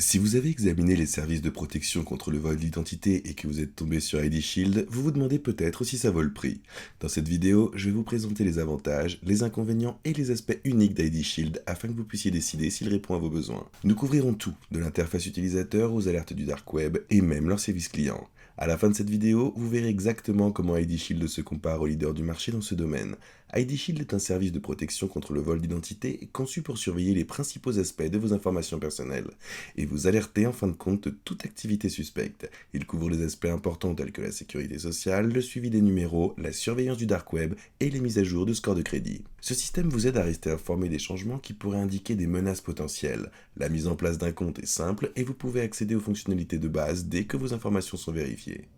Si vous avez examiné les services de protection contre le vol d'identité et que vous êtes tombé sur ID Shield, vous vous demandez peut-être si ça vaut le prix. Dans cette vidéo, je vais vous présenter les avantages, les inconvénients et les aspects uniques d'ID Shield afin que vous puissiez décider s'il répond à vos besoins. Nous couvrirons tout, de l'interface utilisateur aux alertes du dark web et même leur service client. À la fin de cette vidéo, vous verrez exactement comment ID Shield se compare aux leaders du marché dans ce domaine. ID Shield est un service de protection contre le vol d'identité conçu pour surveiller les principaux aspects de vos informations personnelles et vous alerter en fin de compte de toute activité suspecte. Il couvre les aspects importants tels que la sécurité sociale, le suivi des numéros, la surveillance du dark web et les mises à jour de score de crédit. Ce système vous aide à rester informé des changements qui pourraient indiquer des menaces potentielles. La mise en place d'un compte est simple et vous pouvez accéder aux fonctionnalités de base dès que vos informations sont vérifiées.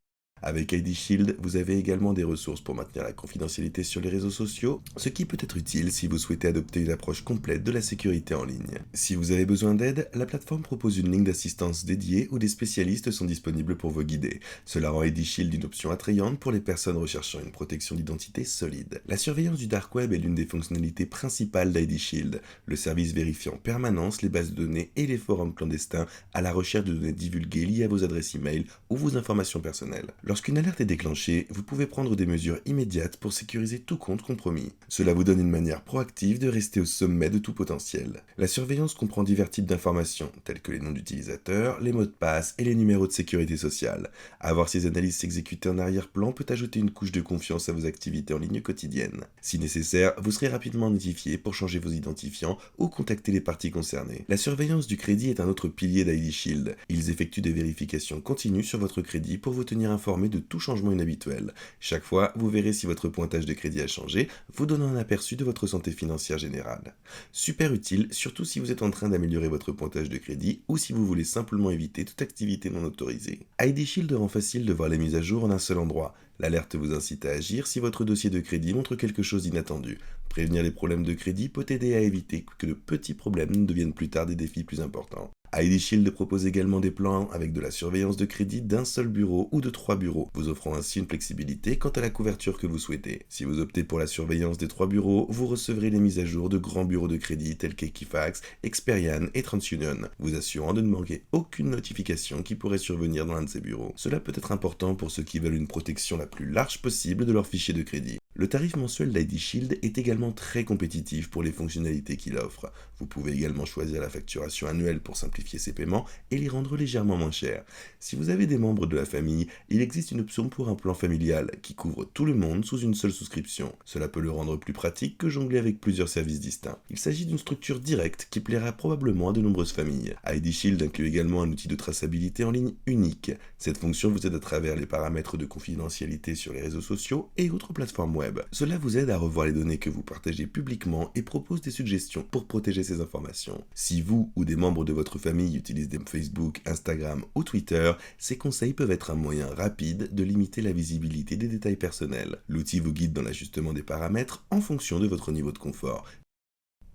Avec ID Shield, vous avez également des ressources pour maintenir la confidentialité sur les réseaux sociaux, ce qui peut être utile si vous souhaitez adopter une approche complète de la sécurité en ligne. Si vous avez besoin d'aide, la plateforme propose une ligne d'assistance dédiée où des spécialistes sont disponibles pour vous guider. Cela rend ID Shield une option attrayante pour les personnes recherchant une protection d'identité solide. La surveillance du dark web est l'une des fonctionnalités principales d'ID Shield. Le service vérifie en permanence les bases de données et les forums clandestins à la recherche de données divulguées liées à vos adresses e-mail ou vos informations personnelles. Lorsqu'une alerte est déclenchée, vous pouvez prendre des mesures immédiates pour sécuriser tout compte compromis. Cela vous donne une manière proactive de rester au sommet de tout potentiel. La surveillance comprend divers types d'informations, telles que les noms d'utilisateurs, les mots de passe et les numéros de sécurité sociale. Avoir ces analyses s'exécuter en arrière-plan peut ajouter une couche de confiance à vos activités en ligne quotidiennes. Si nécessaire, vous serez rapidement notifié pour changer vos identifiants ou contacter les parties concernées. La surveillance du crédit est un autre pilier d'ID Shield. Ils effectuent des vérifications continues sur votre crédit pour vous tenir informé de tout changement inhabituel. Chaque fois, vous verrez si votre pointage de crédit a changé, vous donnant un aperçu de votre santé financière générale. Super utile, surtout si vous êtes en train d'améliorer votre pointage de crédit ou si vous voulez simplement éviter toute activité non autorisée. ID Shield rend facile de voir les mises à jour en un seul endroit. L'alerte vous incite à agir si votre dossier de crédit montre quelque chose d'inattendu. Prévenir les problèmes de crédit peut aider à éviter que de petits problèmes ne deviennent plus tard des défis plus importants. ID Shield propose également des plans avec de la surveillance de crédit d'un seul bureau ou de 3 bureaux, vous offrant ainsi une flexibilité quant à la couverture que vous souhaitez. Si vous optez pour la surveillance des 3 bureaux, vous recevrez les mises à jour de grands bureaux de crédit tels qu'Equifax, Experian et TransUnion, vous assurant de ne manquer aucune notification qui pourrait survenir dans l'un de ces bureaux. Cela peut être important pour ceux qui veulent une protection la plus large possible de leur fichier de crédit. Le tarif mensuel d'ID Shield est également très compétitif pour les fonctionnalités qu'il offre. Vous pouvez également choisir la facturation annuelle pour simplifier ses paiements et les rendre légèrement moins chers. Si vous avez des membres de la famille, il existe une option pour un plan familial qui couvre tout le monde sous une seule souscription. Cela peut le rendre plus pratique que jongler avec plusieurs services distincts. Il s'agit d'une structure directe qui plaira probablement à de nombreuses familles. ID Shield inclut également un outil de traçabilité en ligne unique. Cette fonction vous aide à travers les paramètres de confidentialité sur les réseaux sociaux et autres plateformes web. Cela vous aide à revoir les données que vous partagez publiquement et propose des suggestions pour protéger ces informations. Si vous ou des membres de votre famille utilisent des Facebook, Instagram ou Twitter, ces conseils peuvent être un moyen rapide de limiter la visibilité des détails personnels. L'outil vous guide dans l'ajustement des paramètres en fonction de votre niveau de confort.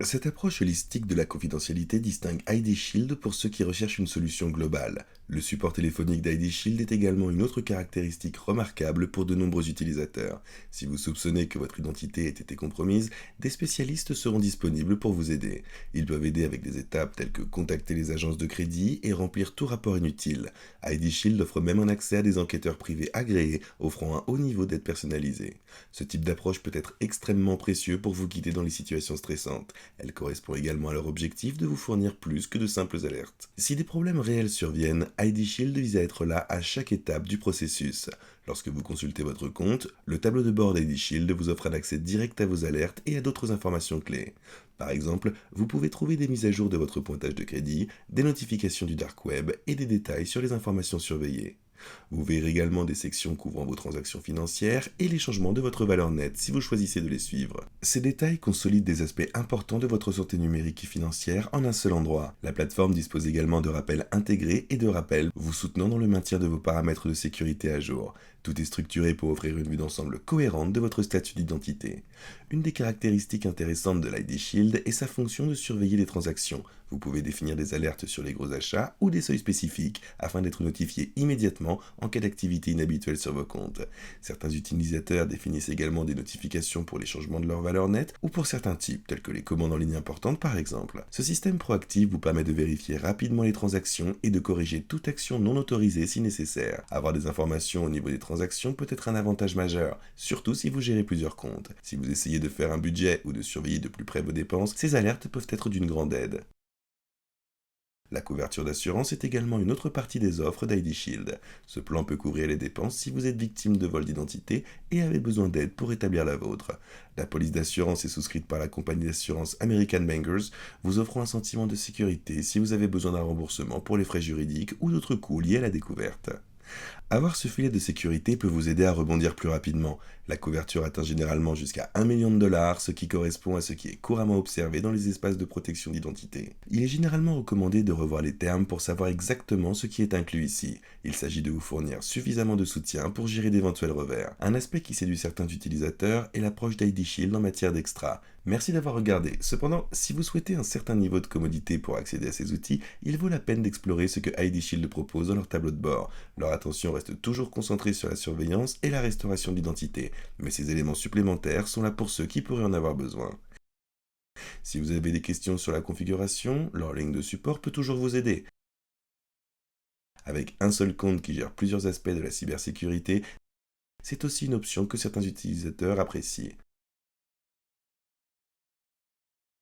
Cette approche holistique de la confidentialité distingue ID Shield pour ceux qui recherchent une solution globale. Le support téléphonique d'ID Shield est également une autre caractéristique remarquable pour de nombreux utilisateurs. Si vous soupçonnez que votre identité ait été compromise, des spécialistes seront disponibles pour vous aider. Ils peuvent aider avec des étapes telles que contacter les agences de crédit et remplir tout rapport inutile. ID Shield offre même un accès à des enquêteurs privés agréés, offrant un haut niveau d'aide personnalisée. Ce type d'approche peut être extrêmement précieux pour vous guider dans les situations stressantes. Elle correspond également à leur objectif de vous fournir plus que de simples alertes. Si des problèmes réels surviennent, ID Shield vise à être là à chaque étape du processus. Lorsque vous consultez votre compte, le tableau de bord d'ID Shield vous offre un accès direct à vos alertes et à d'autres informations clés. Par exemple, vous pouvez trouver des mises à jour de votre pointage de crédit, des notifications du dark web et des détails sur les informations surveillées. Vous verrez également des sections couvrant vos transactions financières et les changements de votre valeur nette si vous choisissez de les suivre. Ces détails consolident des aspects importants de votre santé numérique et financière en un seul endroit. La plateforme dispose également de rappels intégrés et de rappels vous soutenant dans le maintien de vos paramètres de sécurité à jour. Tout est structuré pour offrir une vue d'ensemble cohérente de votre statut d'identité. Une des caractéristiques intéressantes de l'ID Shield est sa fonction de surveiller les transactions. Vous pouvez définir des alertes sur les gros achats ou des seuils spécifiques afin d'être notifié immédiatement en cas d'activité inhabituelle sur vos comptes. Certains utilisateurs définissent également des notifications pour les changements de leur valeur nette ou pour certains types, tels que les commandes en ligne importantes par exemple. Ce système proactif vous permet de vérifier rapidement les transactions et de corriger toute action non autorisée si nécessaire. Avoir des informations au niveau des transactions peut être un avantage majeur, surtout si vous gérez plusieurs comptes. Si vous essayez de faire un budget ou de surveiller de plus près vos dépenses, ces alertes peuvent être d'une grande aide. La couverture d'assurance est également une autre partie des offres d'ID Shield. Ce plan peut couvrir les dépenses si vous êtes victime de vol d'identité et avez besoin d'aide pour établir la vôtre. La police d'assurance est souscrite par la compagnie d'assurance American Bankers, vous offrant un sentiment de sécurité si vous avez besoin d'un remboursement pour les frais juridiques ou d'autres coûts liés à la découverte. Avoir ce filet de sécurité peut vous aider à rebondir plus rapidement. La couverture atteint généralement jusqu'à 1 million de dollars, ce qui correspond à ce qui est couramment observé dans les espaces de protection d'identité. Il est généralement recommandé de revoir les termes pour savoir exactement ce qui est inclus ici. Il s'agit de vous fournir suffisamment de soutien pour gérer d'éventuels revers. Un aspect qui séduit certains utilisateurs est l'approche d'ID Shield en matière d'extra. Merci d'avoir regardé. Cependant, si vous souhaitez un certain niveau de commodité pour accéder à ces outils, il vaut la peine d'explorer ce que ID Shield propose dans leur tableau de bord. Leur attention reste toujours concentrée sur la surveillance et la restauration d'identité, mais ces éléments supplémentaires sont là pour ceux qui pourraient en avoir besoin. Si vous avez des questions sur la configuration, leur ligne de support peut toujours vous aider. Avec un seul compte qui gère plusieurs aspects de la cybersécurité, c'est aussi une option que certains utilisateurs apprécient.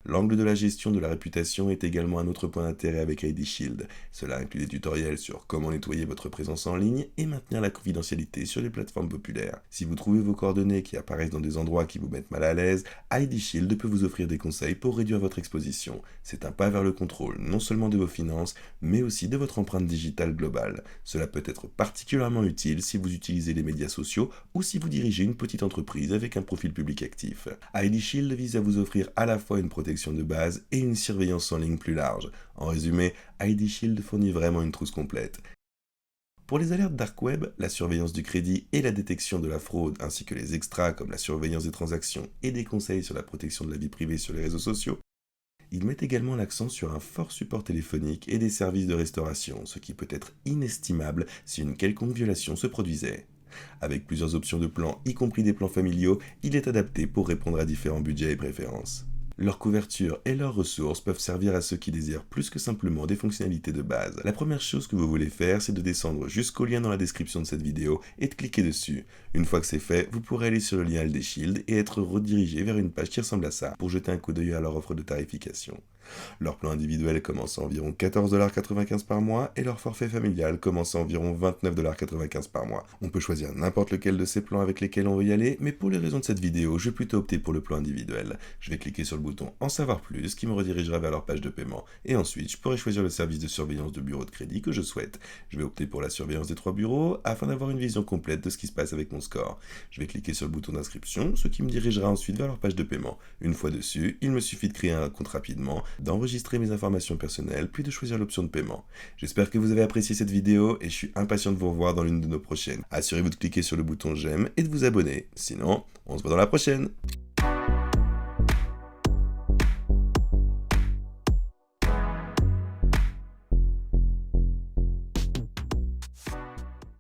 L'angle de la gestion de la réputation est également un autre point d'intérêt avec ID Shield. Cela inclut des tutoriels sur comment nettoyer votre présence en ligne et maintenir la confidentialité sur les plateformes populaires. Si vous trouvez vos coordonnées qui apparaissent dans des endroits qui vous mettent mal à l'aise, ID Shield peut vous offrir des conseils pour réduire votre exposition. C'est un pas vers le contrôle non seulement de vos finances, mais aussi de votre empreinte digitale globale. Cela peut être particulièrement utile si vous utilisez les médias sociaux ou si vous dirigez une petite entreprise avec un profil public actif. ID Shield vise à vous offrir à la fois une protection de base et une surveillance en ligne plus large. En résumé, ID Shield fournit vraiment une trousse complète. Pour les alertes dark web, la surveillance du crédit et la détection de la fraude, ainsi que les extras comme la surveillance des transactions et des conseils sur la protection de la vie privée sur les réseaux sociaux, ils mettent également l'accent sur un fort support téléphonique et des services de restauration, ce qui peut être inestimable si une quelconque violation se produisait. Avec plusieurs options de plans, y compris des plans familiaux, il est adapté pour répondre à différents budgets et préférences. Leur couverture et leurs ressources peuvent servir à ceux qui désirent plus que simplement des fonctionnalités de base. La première chose que vous voulez faire, c'est de descendre jusqu'au lien dans la description de cette vidéo et de cliquer dessus. Une fois que c'est fait, vous pourrez aller sur le lien ID Shield et être redirigé vers une page qui ressemble à ça pour jeter un coup d'œil à leur offre de tarification. Leur plan individuel commence à environ 14,95$ par mois et leur forfait familial commence à environ 29,95$ par mois. On peut choisir n'importe lequel de ces plans avec lesquels on veut y aller, mais pour les raisons de cette vidéo, je vais plutôt opter pour le plan individuel. Je vais cliquer sur le bouton En savoir plus qui me redirigera vers leur page de paiement et ensuite je pourrai choisir le service de surveillance de bureau de crédit que je souhaite. Je vais opter pour la surveillance des 3 bureaux afin d'avoir une vision complète de ce qui se passe avec mon score. Je vais cliquer sur le bouton d'inscription, ce qui me dirigera ensuite vers leur page de paiement. Une fois dessus, il me suffit de créer un compte rapidement, d'enregistrer mes informations personnelles, puis de choisir l'option de paiement. J'espère que vous avez apprécié cette vidéo et je suis impatient de vous revoir dans l'une de nos prochaines. Assurez-vous de cliquer sur le bouton j'aime et de vous abonner. Sinon, on se voit dans la prochaine.